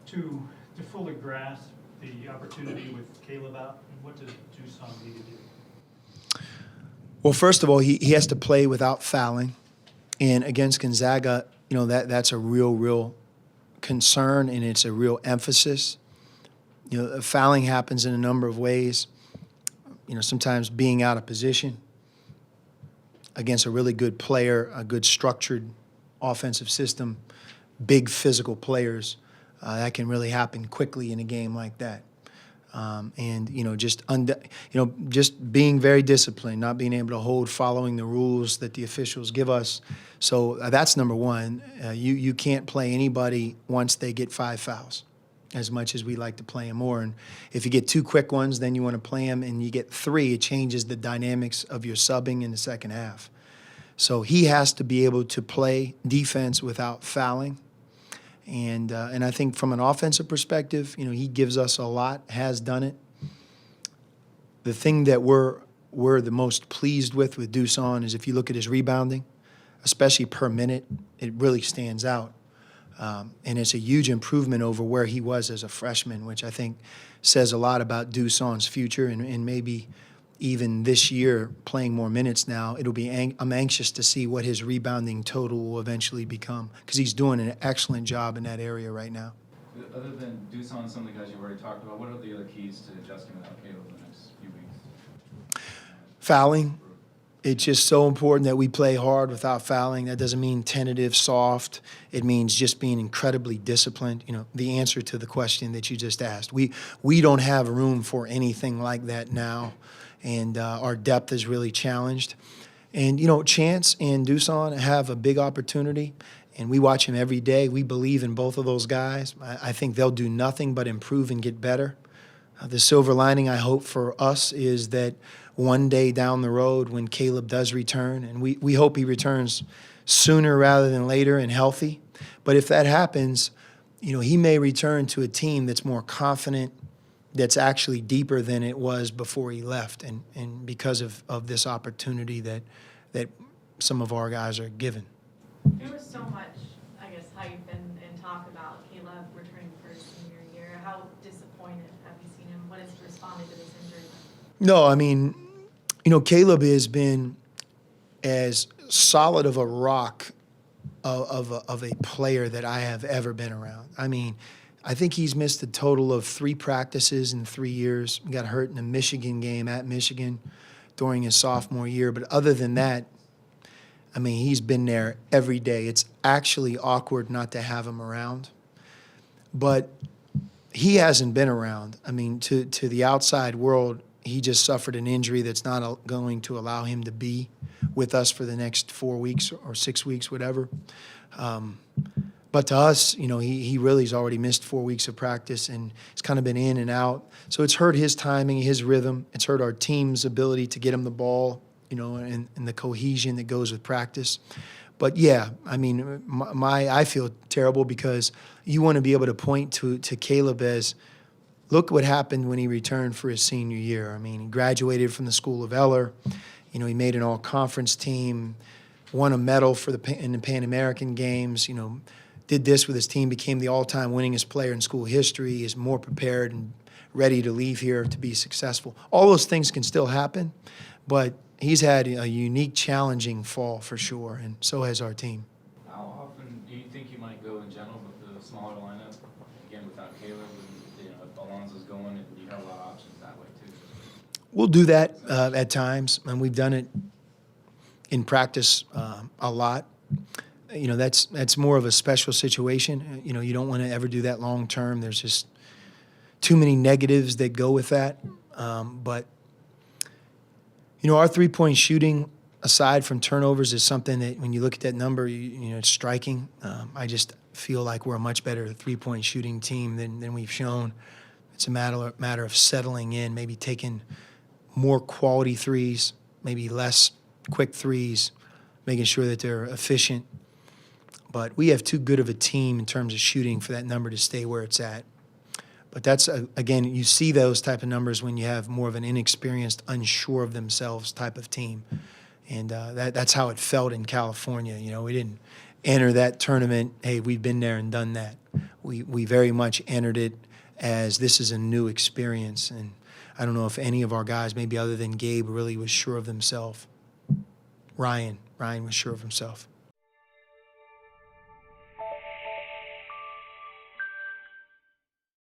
To fully grasp the opportunity with Caleb out, what does Dusan need to do? Well, first of all, he has to play without fouling. And against Gonzaga, that's a real concern, and it's a real emphasis. Fouling happens in a number of ways. Sometimes being out of position against a really good player, a good structured offensive system, big physical players. That can really happen quickly in a game like that. Just being very disciplined, not being able to hold following the rules that the officials give us. So that's number one. You can't play anybody once they get 5 fouls, as much as we like to play them more. And if you get 2 quick ones, then you want to play them, and you get 3, it changes the dynamics of your subbing in the second half. So he has to be able to play defense without fouling. And I think from an offensive perspective, he gives us a lot, has done it. The thing that we're the most pleased with Dusan is if you look at his rebounding, especially per minute, it really stands out. And it's a huge improvement over where he was as a freshman, which I think says a lot about Dusan's future and maybe even this year playing more minutes now. I'm anxious to see what his rebounding total will eventually become because he's doing an excellent job in that area right now. Other than Dusan and some of the guys you've already talked about, what are the other keys to adjusting without Caleb in the next few weeks? Fouling. It's just so important that we play hard without fouling. That doesn't mean tentative, soft. It means just being incredibly disciplined. The answer to the question that you just asked. We don't have room for anything like that now. And our depth is really challenged. And, Chance and Dusan have a big opportunity, and we watch him every day. We believe in both of those guys. I think they'll do nothing but improve and get better. The silver lining, I hope, for us is that one day down the road when Caleb does return, and we hope he returns sooner rather than later and healthy. But if that happens, he may return to a team that's more confident, that's actually deeper than it was before he left, and because of this opportunity that some of our guys are given. There was so much, I guess, hype and talk about Caleb returning for his senior year. How disappointed have you seen him? What has he responded to this injury? No, I mean, Caleb has been as solid of a rock of a player that I have ever been around. I mean, I think he's missed a total of 3 practices in 3 years. He got hurt in a Michigan game at Michigan during his sophomore year. But other than that, I mean, he's been there every day. It's actually awkward not to have him around. But he hasn't been around. I mean, to the outside world, he just suffered an injury that's not going to allow him to be with us for the next 4 weeks or 6 weeks, whatever. But to us, he really has already missed 4 weeks of practice, and it's kind of been in and out. So it's hurt his timing, his rhythm. It's hurt our team's ability to get him the ball, and the cohesion that goes with practice. But, yeah, I mean, I feel terrible because you want to be able to point to Caleb as, look what happened when he returned for his senior year. I mean, he graduated from the School of Eller. He made an all-conference team, won a medal in the Pan American Games, did this with his team, became the all-time winningest player in school history, is more prepared and ready to leave here to be successful. All those things can still happen, but he's had a unique, challenging fall for sure, and so has our team. How often do you think you might go in general with the smaller lineup, again, without Caleb, and if Alonzo's going, and you have a lot of options that way too? We'll do that at times, and we've done it in practice a lot. That's more of a special situation. You don't want to ever do that long term. There's just too many negatives that go with that. But our three-point shooting, aside from turnovers, is something that when you look at that number, it's striking. I just feel like we're a much better three-point shooting team than we've shown. It's a matter of settling in, maybe taking more quality threes, maybe less quick threes, making sure that they're efficient. But we have too good of a team in terms of shooting for that number to stay where it's at. But that's, again, you see those type of numbers when you have more of an inexperienced, unsure of themselves type of team. And that's how it felt in California. We didn't enter that tournament, hey, we've been there and done that. We very much entered it as this is a new experience. And I don't know if any of our guys, maybe other than Gabe, really was sure of themselves. Ryan was sure of himself.